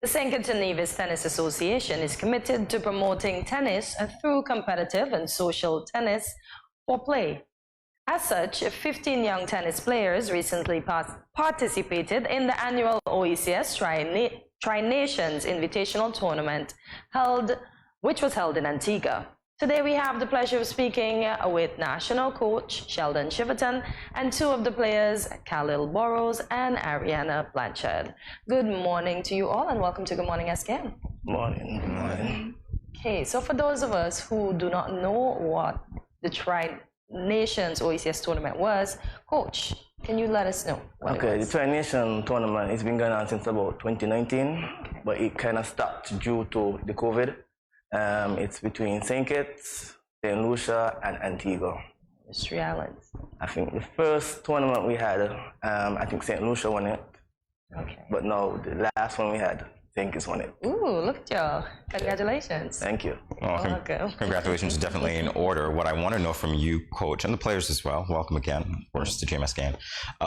The St. Kitts and Nevis Tennis Association is committed to promoting tennis through competitive and social tennis for play. As such, 15 young tennis players recently participated in the annual OECS Tri-Nations Invitational Tournament, which was held in Antigua. Today we have the pleasure of speaking with National Coach Sheldon Chiverton and two of the players, Khalil Burroughs and Arianna Blanchard. Good morning to you all and welcome to Good Morning SKN. Morning. Good morning. Okay, so for those of us who do not know what the Tri-Nations OECS tournament was, Coach, can you let us know what it was? The Tri-Nation tournament has been going on since about 2019, but it kind of stopped due to the COVID. It's between St. Kitts, St. Lucia, and Antigua. It's 3 islands. I think the first tournament we had, I think St. Lucia won it. Okay. But no, the last one we had, St. Kitts won it. Ooh, look at y'all. Congratulations. Thank you. Well, congratulations is definitely in order. What I want to know from you, Coach, and the players as well, welcome again, of course, to GMSKN.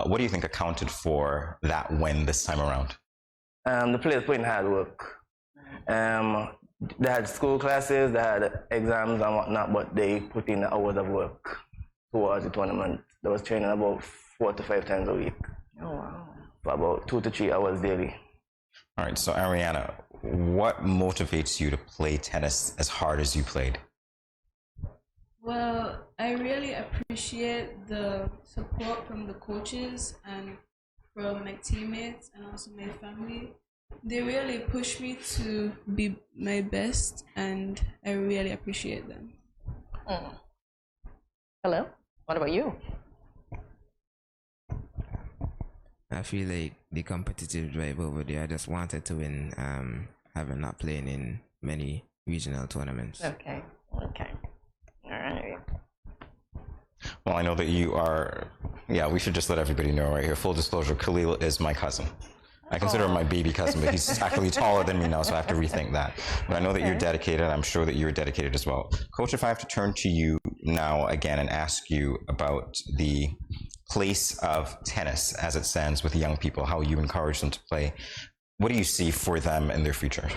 What do you think accounted for that win this time around? The players put in hard work. They had school classes, they had exams and whatnot, but they put in hours of work towards the tournament. They was training about 4 to 5 times a week. Oh, wow. For about 2 to 3 hours daily. All right, so Arianna, what motivates you to play tennis as hard as you played? Well, I really appreciate the support from the coaches and from my teammates and also my family. They really push me to be my best, and I really appreciate them. Hello, what about you? I feel like the competitive drive over there. I just wanted to win, having not playing in many regional tournaments. Okay. All right. Well, I know that you are, we should just let everybody know right here. Full disclosure, Khalil is my cousin. I consider him my baby cousin, but he's actually taller than me now, so I have to rethink that. But I know that you're dedicated. I'm sure that you're dedicated as well. Coach, if I have to turn to you now again and ask you about the place of tennis as it stands with young people, how you encourage them to play, what do you see for them in their future?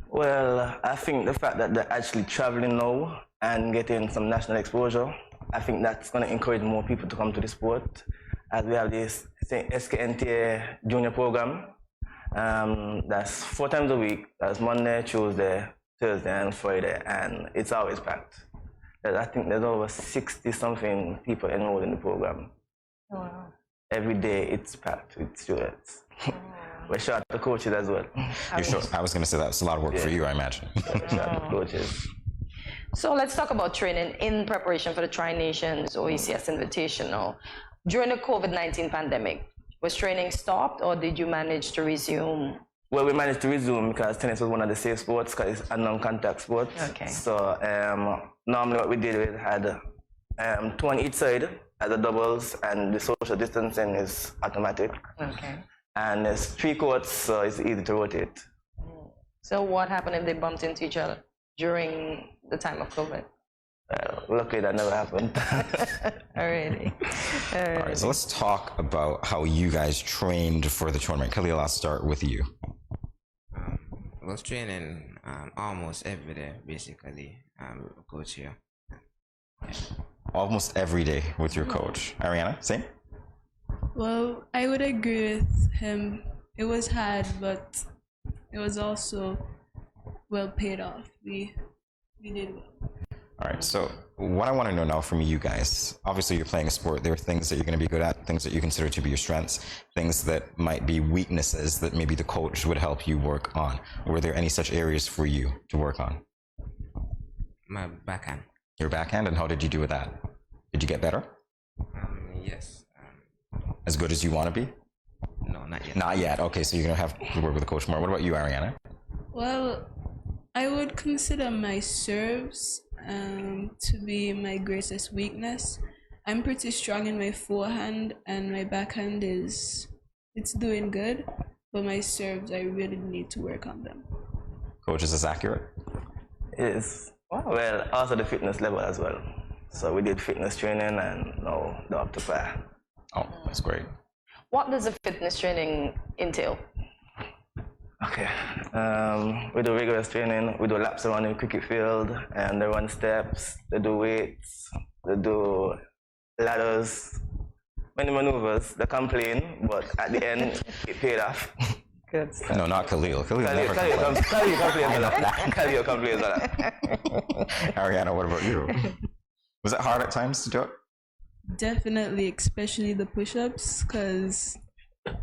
Well, I think the fact that they're actually traveling now and getting some national exposure, I think that's going to encourage more people to come to the sport. As we have this SKN junior program, that's 4 times a week. That's Monday, Tuesday, Thursday, and Friday, and it's always packed. I think there's over 60-something people enrolled in the program. Oh, wow. Every day it's packed with students. We're shout out to coaches as well. You're sure? I was going to say that's a lot of work for you, I imagine. Shout out to coaches. So let's talk about training in preparation for the Tri-Nations OECS Invitational. During the COVID-19 pandemic, was training stopped or did you manage to resume? Well, we managed to resume because tennis was one of the safe sports because it's a non-contact sport. Okay. So normally what we did, we had 2 on each side as a doubles, and the social distancing is automatic. Okay. And there's 3 courts, so it's easy to rotate. So what happened if they bumped into each other during the time of COVID? Luckily that never happened. Alrighty. All right, so let's talk about how you guys trained for the tournament. Khalil, I'll start with you. I was training almost every day, basically, with the coach here. Almost every day with your coach. Arianna, same? Well, I would agree with him. It was hard, but it was also well paid off. We did well. All right, so what I want to know now from you guys, obviously you're playing a sport. There are things that you're going to be good at, things that you consider to be your strengths, things that might be weaknesses that maybe the coach would help you work on. Were there any such areas for you to work on? My backhand. Your backhand, and how did you do with that? Did you get better? Yes. As good as you want to be? No, not yet. Not yet. Okay, so you're going to have to work with the coach more. What about you, Arianna? Well, I would consider my serves to be my greatest weakness. I'm pretty strong in my forehand, and my backhand it's doing good, but my serves, I really need to work on them. Coach, is this accurate? It is. Well, also the fitness level as well. So we did fitness training and now they're up to par. Oh, that's great. What does the fitness training entail? Okay. We do rigorous training. We do laps around the cricket field, and they run steps. They do weights. They do ladders. Many maneuvers. They complain, but at the end, it paid off. Good stuff. No, not Khalil. Khalil never complains. Khalil complains a lot. Khalil complains a lot. Arianna, what about you? Was it hard at times to do it? Definitely, especially the push-ups, because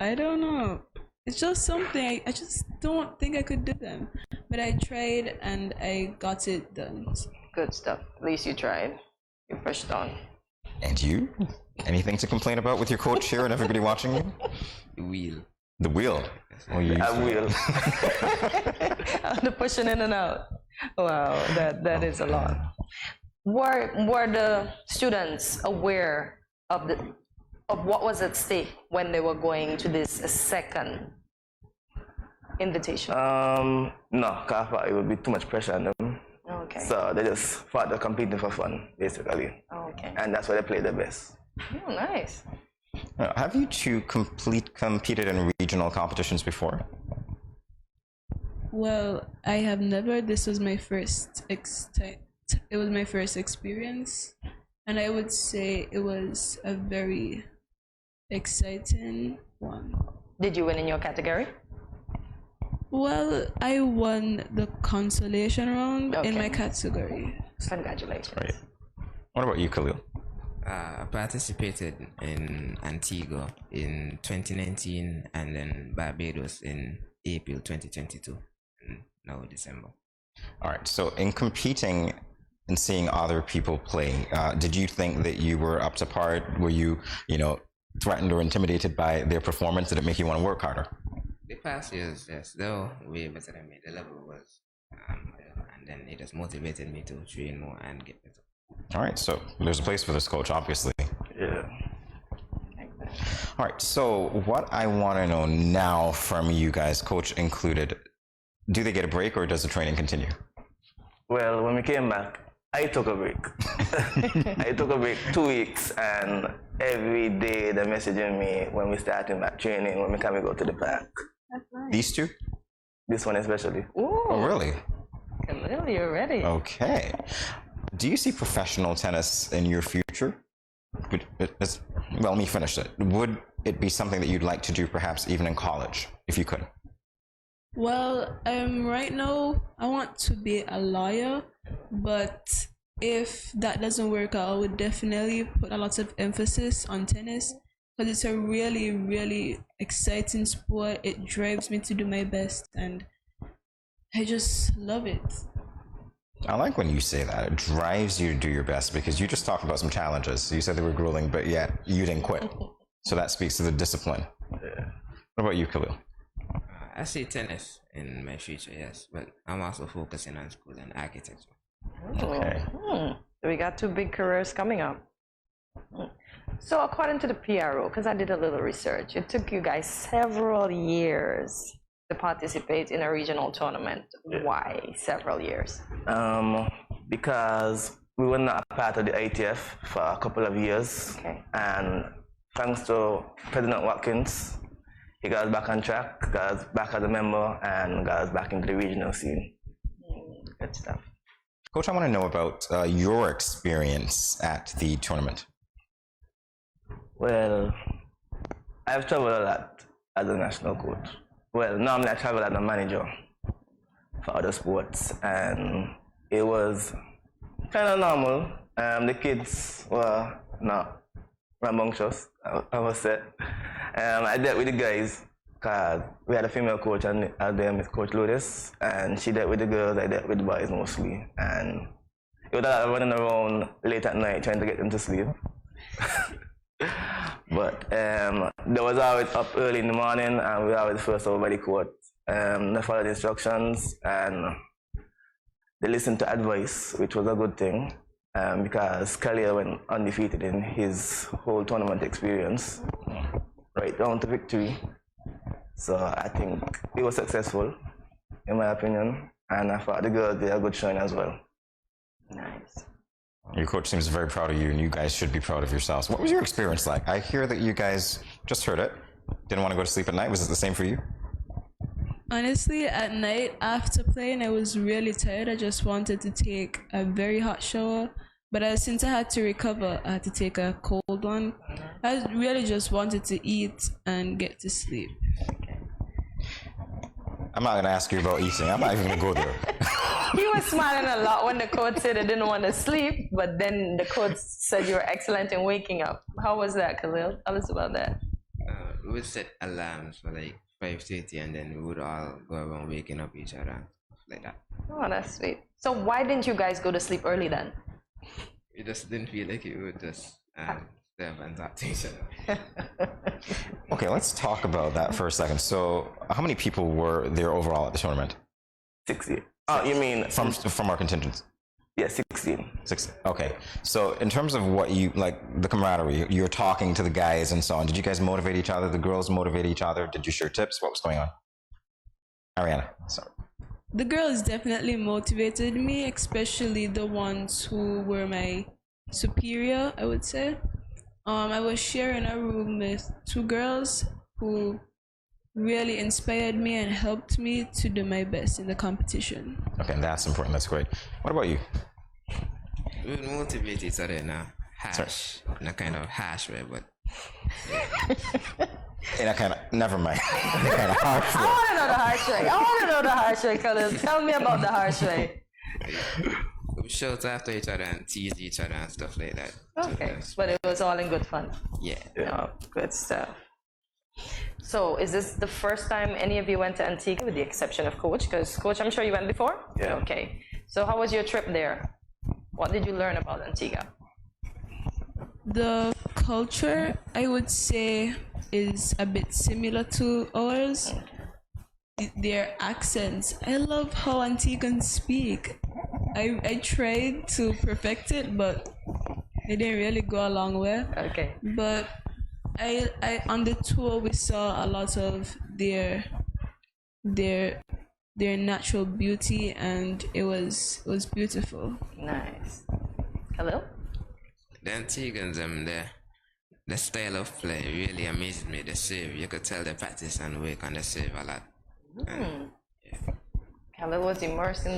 I don't know. It's just something I just don't think I could do them. But I tried and I got it done. Good stuff. At least you tried. You pushed on. And you? Anything to complain about with your coach here and everybody watching you? The wheel. The wheel. Oh, you I will. The pushing in and out. Wow, that is a lot. Were the students aware of what was at stake when they were going to this second invitation? No, because I thought it would be too much pressure on them. Okay. So they just thought they're competing for fun, basically. Okay. And that's why they play the best. Oh, nice. Have you two competed in regional competitions before? Well, I have never. This was my first it was my first experience, and I would say it was a very exciting one. Did you win in your category? Well, I won the consolation round in Okay. my category. Congratulations. Right. What about you, Khalil? I participated in Antigua in 2019 and then Barbados in April 2022 and now December. All right. So in competing and seeing other people play, did you think that you were up to par? Were you, threatened or intimidated by their performance? Did it make you want to work harder? The past years, yes, they were way better than me. The level was, and then it just motivated me to train more and get better. All right. So there's a place for this, coach, obviously. Yeah. All right. So what I want to know now from you guys, coach included, do they get a break or does the training continue? Well, when we came back, I took a break. I took a break 2 weeks, and every day they're messaging me when we starting back training, when we can go to the park. That's nice. These two? This one especially. Ooh, Oh, really? Khalil, you're ready. Okay. Do you see professional tennis in your future? Well, let me finish it. Would it be something that you'd like to do perhaps even in college, if you could? Well, right now I want to be a lawyer, but if that doesn't work out, I would definitely put a lot of emphasis on tennis because it's a really, really exciting sport. It drives me to do my best, and I just love it. I like when you say that. It drives you to do your best because you just talked about some challenges. You said they were grueling, but yet you didn't quit. So that speaks to the discipline. Yeah. What about you, Khalil? I see tennis in my future, yes, but I'm also focusing on school and architecture. Okay. So we got 2 big careers coming up. So according to the PRO, because I did a little research, it took you guys several years to participate in a regional tournament. Yeah. Why several years? Because we were not part of the ITF for a couple of years. Okay. And thanks to President Watkins, he got us back on track, got us back as a member, and got us back into the regional scene. Good stuff. Coach, I want to know about your experience at the tournament. Well, I've traveled a lot as a national coach. Well, normally I travel as a manager for other sports, and it was kind of normal. The kids were not rambunctious, I would say. I dealt with the guys because we had a female coach, and there Miss Coach Lourdes, and she dealt with the girls, I dealt with the boys mostly. And it was a lot of running around late at night trying to get them to sleep. But they was always up early in the morning, and we were always first over by the court. They followed the instructions, and they listened to advice, which was a good thing, because Khalil went undefeated in his whole tournament experience, right down to victory. So I think it was successful, in my opinion, and I thought the girls did a good showing as well. Nice. Your coach seems very proud of you, and you guys should be proud of yourselves. What was your experience like? I hear that you guys just heard it. Didn't want to go to sleep at night. Was it the same for you? Honestly, at night after playing, I was really tired. I just wanted to take a very hot shower. But since I had to recover, I had to take a cold one. I really just wanted to eat and get to sleep. I'm not going to ask you about eating. I'm not even going to go there. He was smiling a lot when the coach said he didn't want to sleep, but then the coach said you were excellent in waking up. How was that, Khalil? Tell us about that. We would set alarms for like 5:30, and then we would all go around waking up each other, like that. Oh, that's sweet. So why didn't you guys go to sleep early then? We just didn't feel like it would just stay up and talk to each other. Okay, let's talk about that for a second. So, how many people were there overall at the tournament? 60. Oh, you mean From our contingents? Yeah, 16. 16. Okay. So, in terms of what you like, the camaraderie, you're talking to the guys and so on. Did you guys motivate each other? The girls motivate each other? Did you share tips? What was going on? Arianna, sorry. The girls definitely motivated me, especially the ones who were my superior, I would say. I was sharing a room with two girls who really inspired me and helped me to do my best in the competition. Okay, that's important. That's great. What about you? We would motivate each other in a kind of harsh way, but In a kind of, never mind. In a kind of harsh I way. want to know the harsh way. I want to know the harsh way, Khalil. Tell me about the harsh way. we shout after each other and tease each other and stuff like that. Okay, So, but it was all in good fun. yeah. Oh, good stuff. So, is this the first time any of you went to Antigua, with the exception of Coach? Because Coach, I'm sure you went before. Yeah. Okay. So, how was your trip there? What did you learn about Antigua? The culture, I would say, is a bit similar to ours. Their accents. I love how Antiguans speak. I tried to perfect it, but it didn't really go a long way. Okay. But I on the tour we saw a lot of their natural beauty, and it was beautiful. Nice. Khalil? The Antigans, the style of play really amazed me. The serve, you could tell they practice and work on the serve a lot. Khalil was immersed in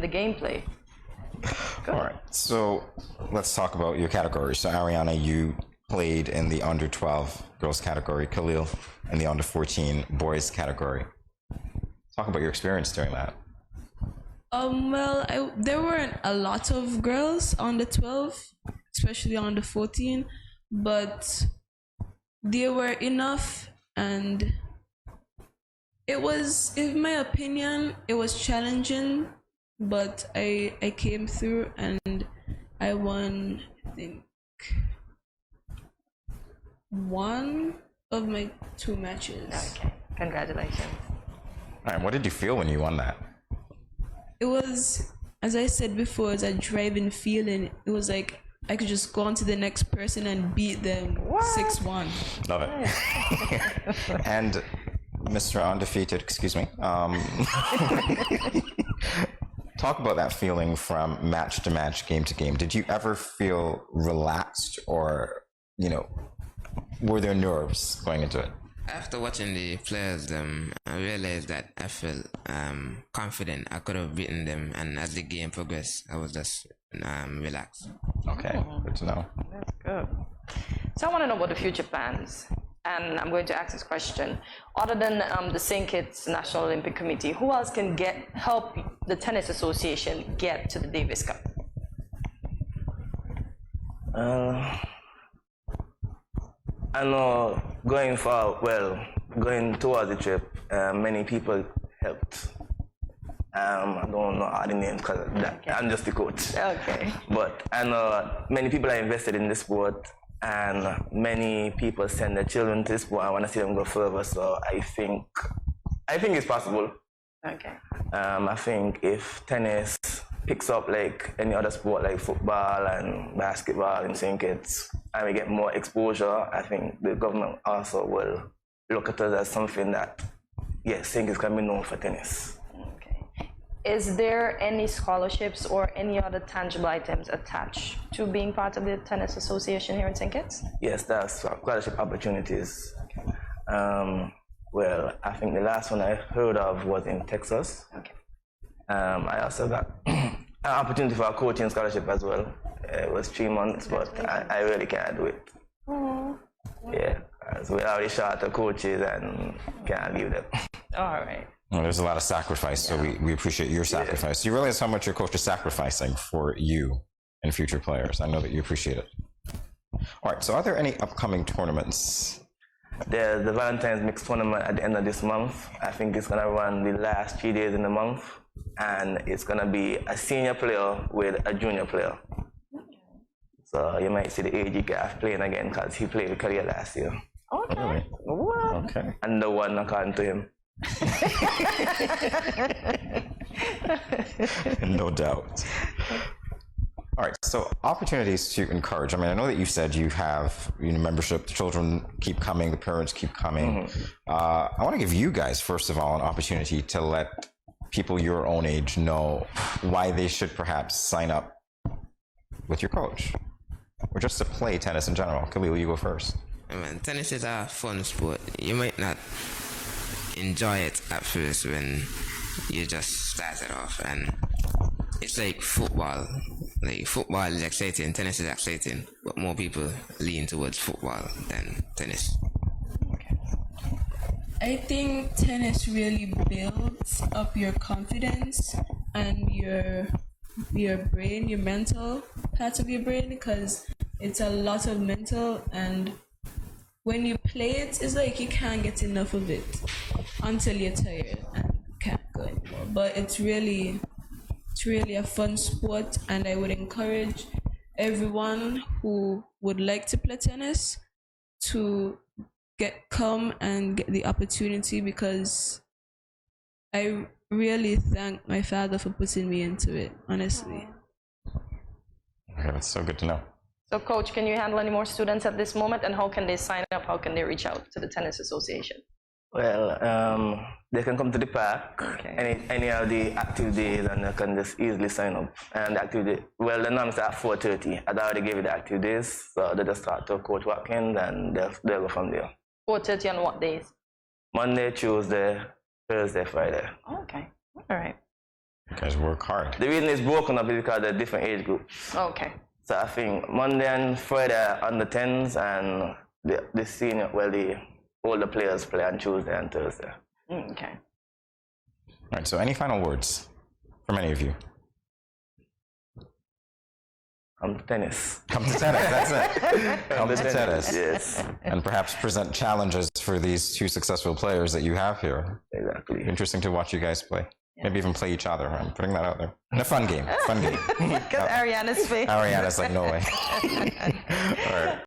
the gameplay. All right. So, let's talk about your categories. So, Arianna, you played in the under 12 girls category, Khalil in the under 14 boys category. Talk about your experience doing that. Well, there weren't a lot of girls on the 12, especially on the 14, but there were enough, and it was, in my opinion, it was challenging, but I came through and I won, I think, one of my 2 matches. Okay. Congratulations. All right. What did you feel when you won that? It was, as I said before, it's a driving feeling. It was like I could just go on to the next person and beat them 6-1. Love it. And Mr. Undefeated, excuse me. Talk about that feeling from match to match, game to game. Did you ever feel relaxed, or, were there nerves going into it? After watching the players, I realized that I felt confident. I could have beaten them, and as the game progressed, I was just relaxed. Okay, good to know. That's good. So I want to know about the future plans. And I'm going to ask this question. Other than the St. Kitts National Olympic Committee, who else can help the Tennis Association get to the Davis Cup? I know going towards the trip, many people helped. I don't know all the names because I'm just the coach. Okay. But I know many people are invested in the sport, and many people send their children to the sport. I want to see them go further, so I think it's possible. Okay. I think if tennis picks up like any other sport like football and basketball in St. Kitts, and we get more exposure, I think the government also will look at us as something that, yes, St. Kitts can be known for tennis. Okay. Is there any scholarships or any other tangible items attached to being part of the Tennis Association here in St. Kitts? Yes, there's scholarship opportunities. Well, I think the last one I heard of was in Texas. Okay. I also got an opportunity for a coaching scholarship as well. It was 3 months, but I really can't do it. Oh. Yeah, as we already short of coaches and can't leave them. All right. Well, there's a lot of sacrifice, so we appreciate your sacrifice. You realize how much your coach is sacrificing for you and future players. I know that you appreciate it. All right, so are there any upcoming tournaments? There's the Valentine's Mix tournament at the end of this month. I think it's going to run the last 3 days in the month, and it's going to be a senior player with a junior player. So you might see the AG Gaff playing again because he played with Khalil last year. Okay. Really? What? Okay. And the one according to him. No doubt. All right, so opportunities to encourage. I mean, I know that you said you have membership, the children keep coming, the parents keep coming. I want to give you guys, first of all, an opportunity to let people your own age know why they should perhaps sign up with your coach, or just to play tennis in general. Khalil, you go first. I mean, tennis is a fun sport. You might not enjoy it at first when you just start it off, and it's like football. Like football is exciting, tennis is exciting, but more people lean towards football than tennis. I think tennis really builds up your confidence and your brain, your mental part of your brain, because it's a lot of mental, and when you play it, it's like you can't get enough of it until you're tired and can't go anymore. But it's really a fun sport, and I would encourage everyone who would like to play tennis to come and get the opportunity, because I really thank my father for putting me into it, honestly. Okay, that's so good to know. So, Coach, can you handle any more students at this moment, and how can they sign up? How can they reach out to the Tennis Association? Well, they can come to the park, Okay. any of the activities, and they can just easily sign up. And the activity, well, the norm is at 4:30. I'd already gave you the activities, so they just start to Coach Watkins, and they'll go from there. 4:30 on what days? Monday, Tuesday, Thursday, Friday. Okay. All right. You guys work hard. The reason it's broken up is because they're different age groups. Okay. So I think Monday and Friday are under 10s, and the senior, well, the older players play on Tuesday and Thursday. Okay. All right, so any final words from any of you? Come to tennis. Come to tennis, that's it. Come to tennis. Yes, And perhaps present challenges for these two successful players that you have here. exactly. Interesting to watch you guys play. Maybe even play each other. I'm putting that out there. In a fun game. Fun game. Because Arianna's face. Arianna's like, no way. All right.